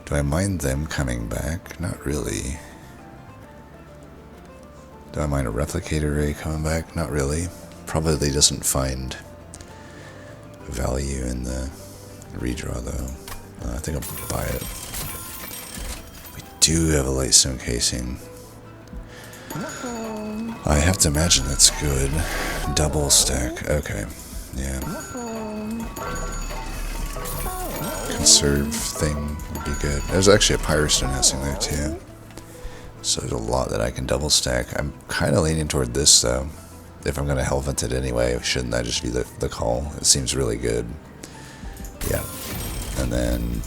Do I mind them coming back? Not really. Do I mind a replicator ray coming back? Not really. Probably doesn't find value in the redraw though. I think I'll buy it. We do have a light stone casing. I have to imagine that's good. Double stack. Okay. Yeah. Conserve thing would be good. There's actually a Pyrostone housing there too. So there's a lot that I can double stack. I'm kind of leaning toward this though. If I'm going to Hellvent it anyway, shouldn't that just be the call? It seems really good. Yeah. And then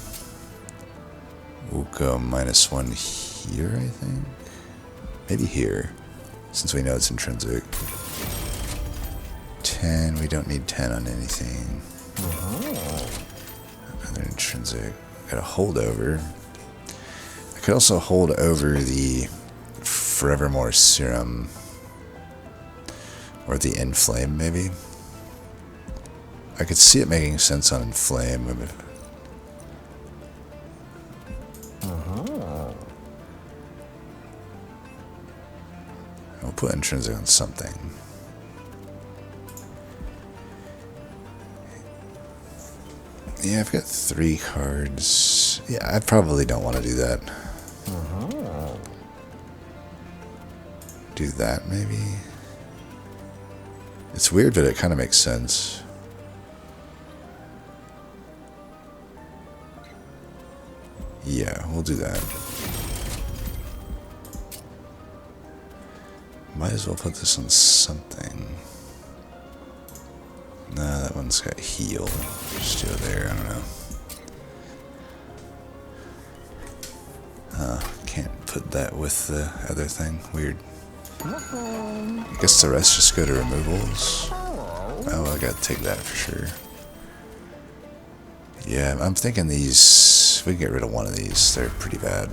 we'll go -1 here, I think. Maybe here, since we know it's intrinsic. 10, we don't need 10 on anything. Another intrinsic. Got a holdover. I could also hold over the Forevermore Serum. Or the Inflame, maybe. I could see it making sense on Inflame. I'll put intrinsic on something. Yeah, I've got 3 cards. Yeah, I probably don't want to do that. Do that, maybe? It's weird, but it kind of makes sense. Yeah, we'll do that. Might as well put this on something. Nah, that one's got heal. Just do it there, I don't know. Can't put that with the other thing. Weird. I guess the rest just go to removals. Oh, I gotta take that for sure. Yeah, I'm thinking these... We can get rid of one of these. They're pretty bad.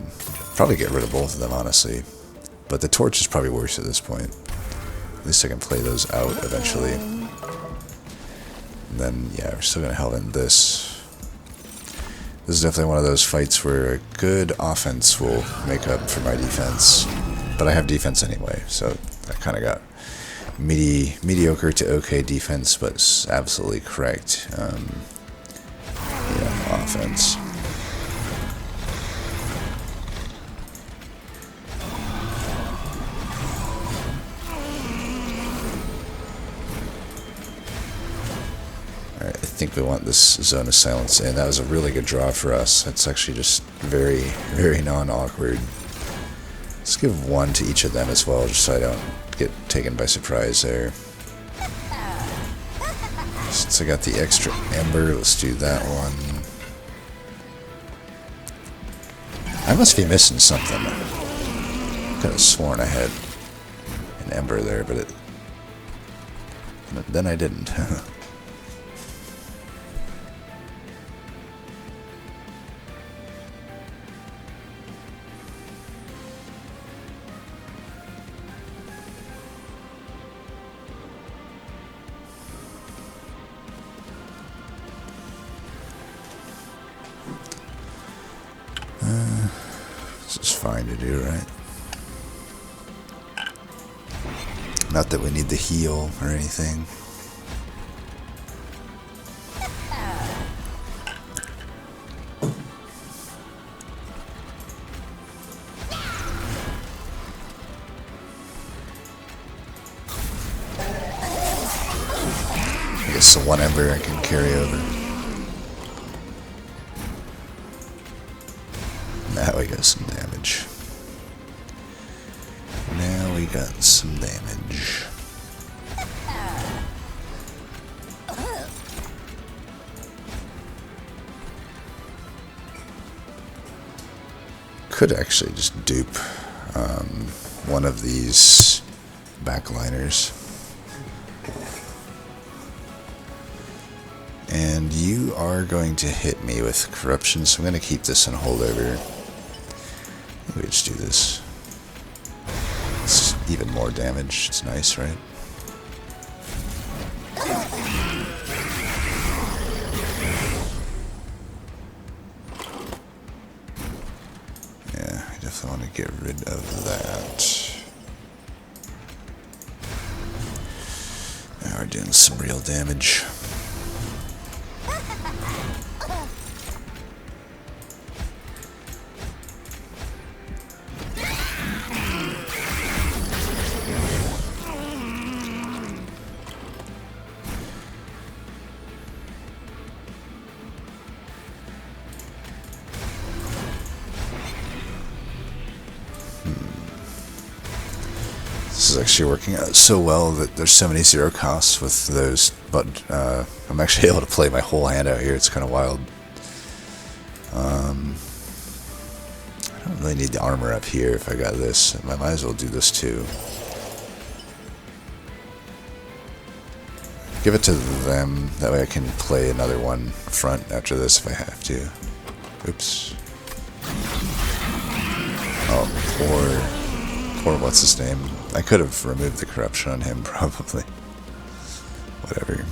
Probably get rid of both of them, honestly. But the torch is probably worse at this point. At least I can play those out eventually. And then, yeah, we're still gonna Hellvent this. This is definitely one of those fights where a good offense will make up for my defense. But I have defense anyway, so I kind of got mediocre to okay defense, but it's absolutely correct. Yeah, offense. Alright, I think we want this Zone of Silence in. That was a really good draw for us. That's actually just very, very non-awkward. Let's give 1 to each of them as well, just so I don't get taken by surprise there. Since I got the extra Ember, let's do that one. I must be missing something. I could have sworn I had an Ember there, but then I didn't. This is fine to do, right? Not that we need the heal or anything. I guess the 1 Ember I can carry over. Now we got some damage. Now got some damage. Could actually just dupe one of these backliners. And you are going to hit me with corruption, so I'm going to keep this on holdover. We just do this. It's even more damage. It's nice, right? Yeah, I definitely want to get rid of that. Now we're doing some real damage. This is actually working out so well that there's so many zero costs with those, but I'm actually able to play my whole hand out here. It's kind of wild. I don't really need the armor up here if I got this. I might as well do this too. Give it to them, that way I can play another one front after this if I have to. Oops. Oh, poor what's his name. I could have removed the corruption on him, probably. Whatever.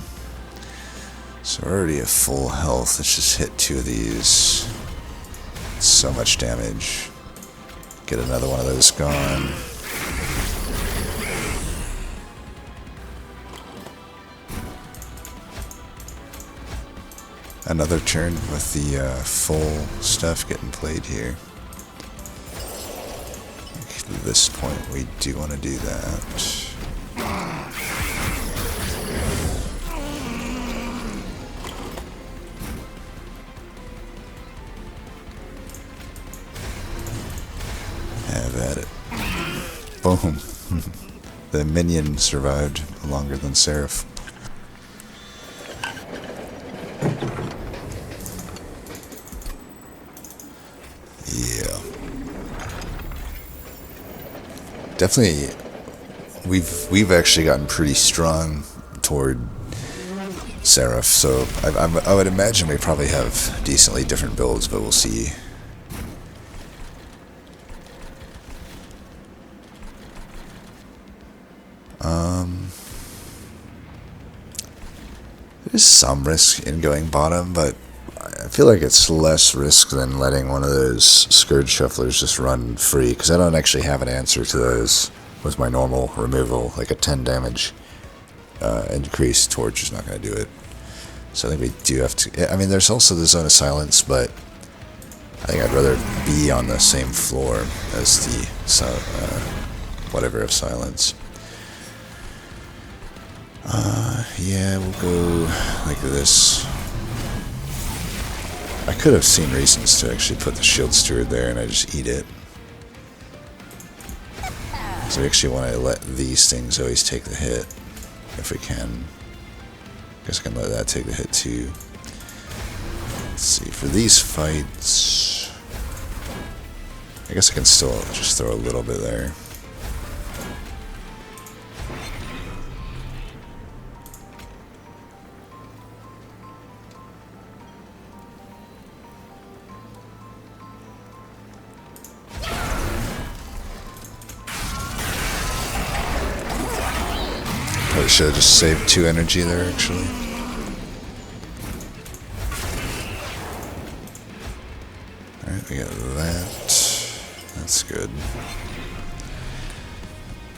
So we're already at full health. Let's just hit 2 of these. So much damage. Get another one of those gone. Another turn with the full stuff getting played here. At this point, we do want to do that. Have at it. Boom. The minion survived longer than Seraph. Yeah. Definitely, we've actually gotten pretty strong toward Seraph, so I would imagine we probably have decently different builds, but we'll see. There's some risk in going bottom, but I feel like it's less risk than letting one of those Scourge Shufflers just run free, because I don't actually have an answer to those with my normal removal. Like a 10 damage increase torch is not going to do it. So I think we do have to... I mean, there's also the Zone of Silence, but I think I'd rather be on the same floor as the whatever of Silence. Yeah, we'll go like this. I could have seen reasons to actually put the Shield Steward there and I just eat it. So we actually want to let these things always take the hit, if we can. I guess I can let that take the hit too. Let's see, for these fights, I guess I can still just throw a little bit there. Probably should have just saved 2 energy there, actually. Alright, we got that. That's good.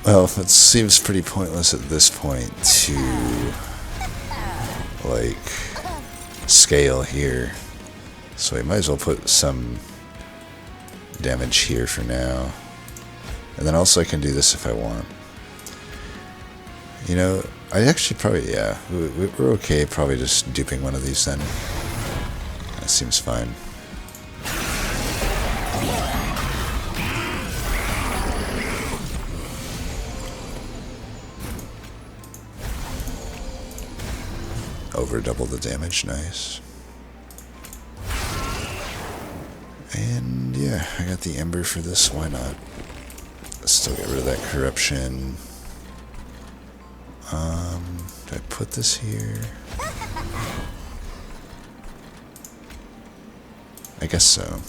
Well, it seems pretty pointless at this point to, like, scale here. So we might as well put some damage here for now. And then also I can do this if I want. You know, I actually probably, yeah, we're okay probably just duping one of these then. That seems fine. over double the damage, nice. And yeah, I got the Ember for this, why not? Still get rid of that corruption. Do I put this here? I guess so.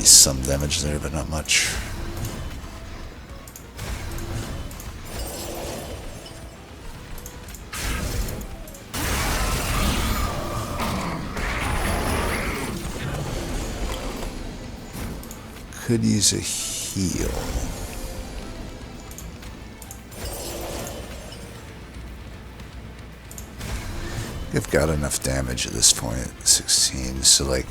Some damage there, but not much. Could use a heal. I've got enough damage at this point, 16, so like...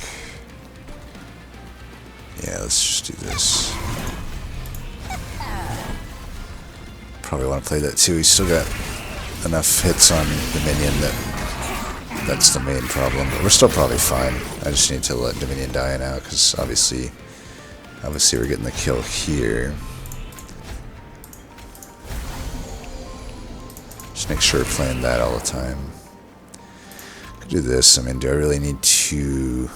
Yeah, let's just do this. Probably want to play that too. He's still got enough hits on Dominion that's the main problem. But we're still probably fine. I just need to let Dominion die now because obviously we're getting the kill here. Just make sure we're playing that all the time. Could do this. I mean, do I really need to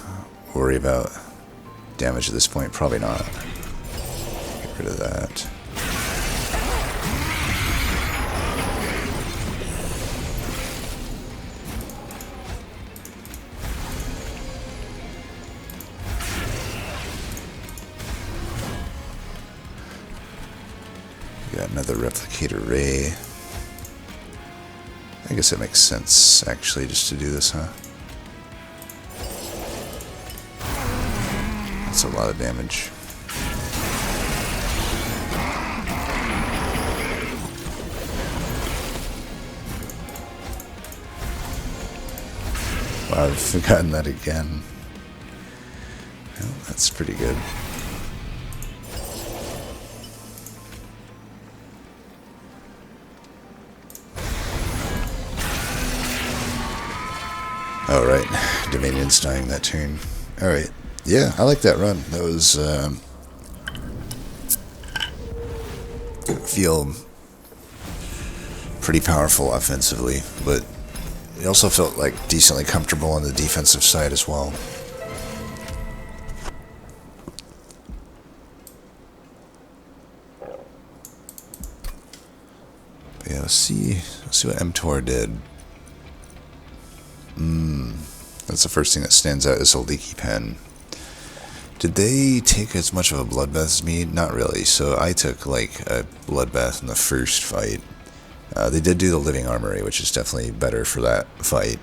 worry about damage at this point? Probably not. Get rid of that. Got another replicator ray. I guess it makes sense actually just to do this, huh? That's a lot of damage. Wow, I've forgotten that again. Well, that's pretty good. Oh, right. Dominion's dying that turn. Alright. Yeah, I like that run. That was, feel pretty powerful offensively, but it also felt like decently comfortable on the defensive side as well. But yeah, let's see what mTOR did. That's the first thing that stands out is a leaky pen. Did they take as much of a bloodbath as me? Not really. So I took like a bloodbath in the first fight. They did do the living armory, which is definitely better for that fight.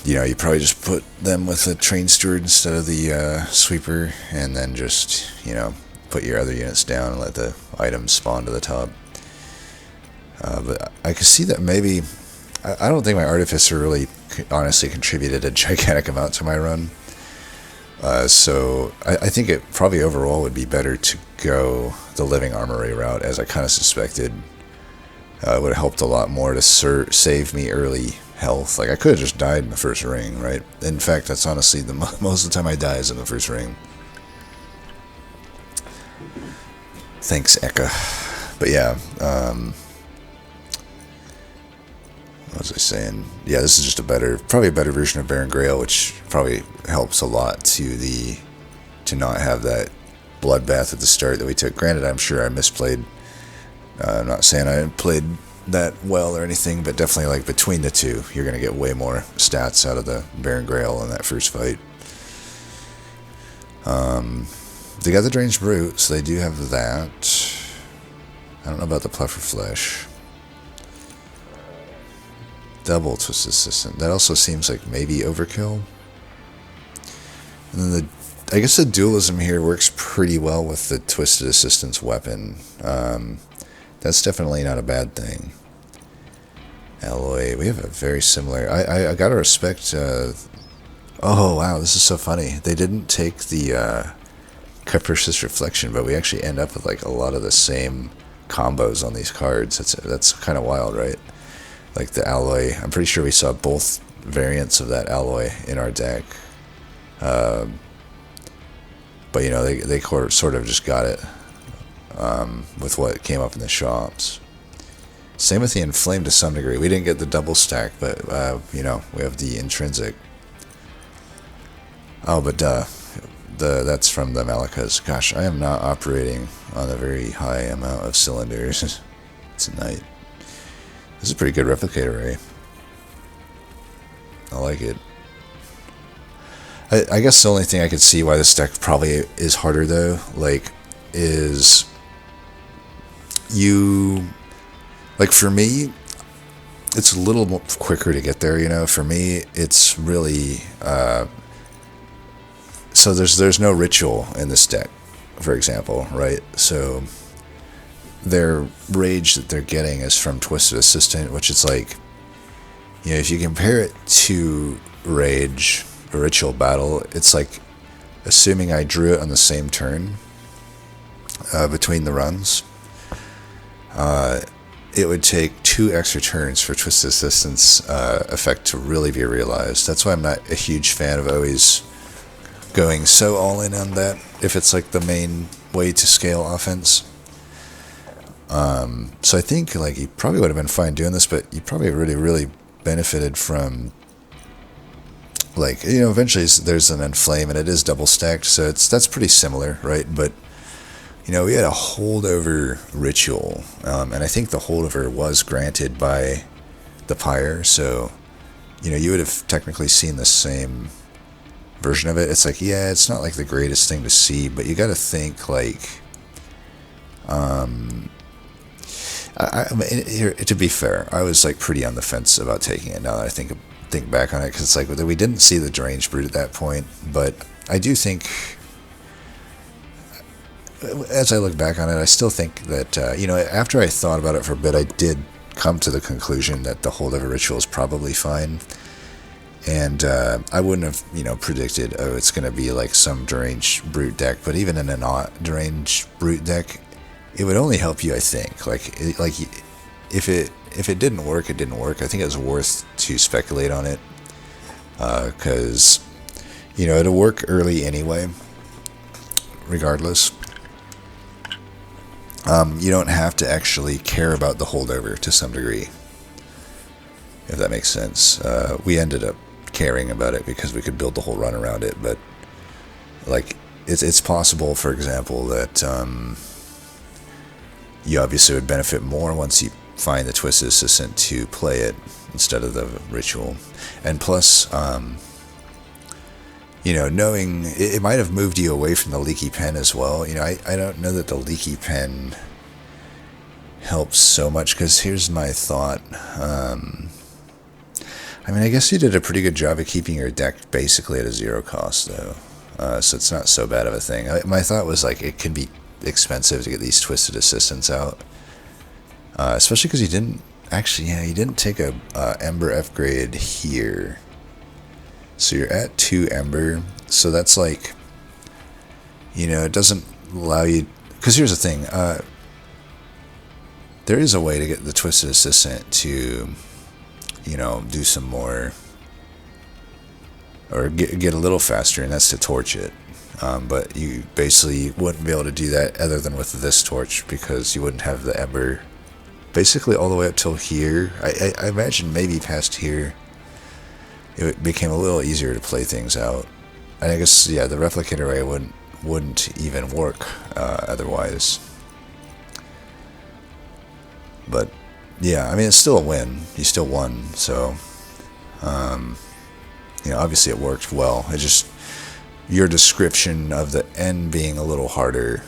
You know, you probably just put them with a train steward instead of the sweeper, and then just, you know, put your other units down and let the items spawn to the top. But I could see that maybe... I don't think my Artificer really honestly contributed a gigantic amount to my run. So I think it probably overall would be better to go the living armory route, as I kind of suspected. It would have helped a lot more to save me early health. Like, I could have just died in the first ring, right? In fact, that's honestly most of the time I die is in the first ring. Thanks, Eka. But yeah, what was I saying? Yeah, this is just probably a better version of Baron Grail, which probably helps a lot to not have that bloodbath at the start that we took. Granted, I'm sure I misplayed. I'm not saying I played that well or anything, but definitely like between the two, you're going to get way more stats out of the Baron Grail in that first fight. They got the Deranged Brute, so they do have that. I don't know about the Puffer Flesh. Double Twist Assistant. That also seems like maybe overkill. And then I guess the dualism here works pretty well with the Twisted Assistance weapon. That's definitely not a bad thing. Alloy. We have a very similar... I gotta respect Oh wow, this is so funny. They didn't take the capricious reflection, but we actually end up with like a lot of the same combos on these cards. That's kind of wild, right? Like the alloy. I'm pretty sure we saw both variants of that alloy in our deck. But you know, they sort of just got it with what came up in the shops. Same with the inflamed to some degree. We didn't get the double stack, but you know, we have the intrinsic. Oh, but that's from the Malakas. Gosh, I am not operating on a very high amount of cylinders tonight. This is a pretty good replicator array. I like it. I guess the only thing I could see why this deck probably is harder though, like, is you, like for me, it's a little more quicker to get there, you know. For me, it's really, so there's no ritual in this deck, for example, right? So their rage that they're getting is from Twisted Assistant, which is like, you know, if you compare it to Rage, a Ritual Battle, it's like assuming I drew it on the same turn between the runs. It would take 2 extra turns for Twisted Assistant's effect to really be realized. That's why I'm not a huge fan of always going so all in on that if it's like the main way to scale offense. So I think like you probably would have been fine doing this, but you probably really benefited from, like, you know, eventually there's an Enflame and it is double stacked, so that's pretty similar, right? But you know, we had a holdover ritual, and I think the holdover was granted by the Pyre, so you know, you would have technically seen the same version of it. It's like, yeah, it's not like the greatest thing to see, but you got to think like, I mean, here, to be fair, I was like pretty on the fence about taking it. Now that I think back on it, because it's like we didn't see the Deranged Brute at that point, but I do think, as I look back on it, I still think that you know, after I thought about it for a bit, I did come to the conclusion that the holdover ritual is probably fine. And I wouldn't have, you know, predicted, oh, it's going to be like some Deranged Brute deck. But even in a not Deranged Brute deck, it would only help you, I think. Like if it didn't work, it didn't work. I think it was worth to speculate on it, because you know, it'll work early anyway, regardless. You don't have to actually care about the holdover to some degree, if that makes sense. We ended up caring about it because we could build the whole run around it, but like it's possible, for example, that you obviously would benefit more once you find the Twisted Assistant to play it instead of the ritual. And plus, you know, knowing it might have moved you away from the Leaky Pen as well. You know, I don't know that the Leaky Pen helps so much, because here's my thought. I mean, I guess you did a pretty good job of keeping your deck basically at a 0 cost, though. So it's not so bad of a thing. My thought was, like, it can be expensive to get these Twisted Assistants out. Especially because you didn't... Actually, yeah, you didn't take a Ember F-grade here. So you're at 2 Ember. So that's like... You know, it doesn't allow you... Because here's the thing. There is a way to get the Twisted Assistant to... you know, do some more, or get a little faster, and that's to torch it. But you basically wouldn't be able to do that other than with this torch, because you wouldn't have the Ember basically all the way up till here. I imagine maybe past here it became a little easier to play things out. And I guess, yeah, the Replicator array wouldn't even work otherwise. But yeah, I mean, it's still a win. You still won, so you know, obviously it worked well. It just, your description of the end being a little harder,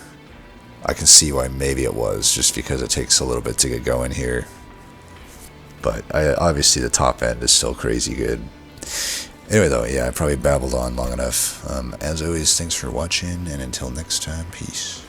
I can see why maybe it was, just because it takes a little bit to get going here. But obviously the top end is still crazy good. Anyway, though, yeah, I probably babbled on long enough. As always, thanks for watching, and until next time, peace.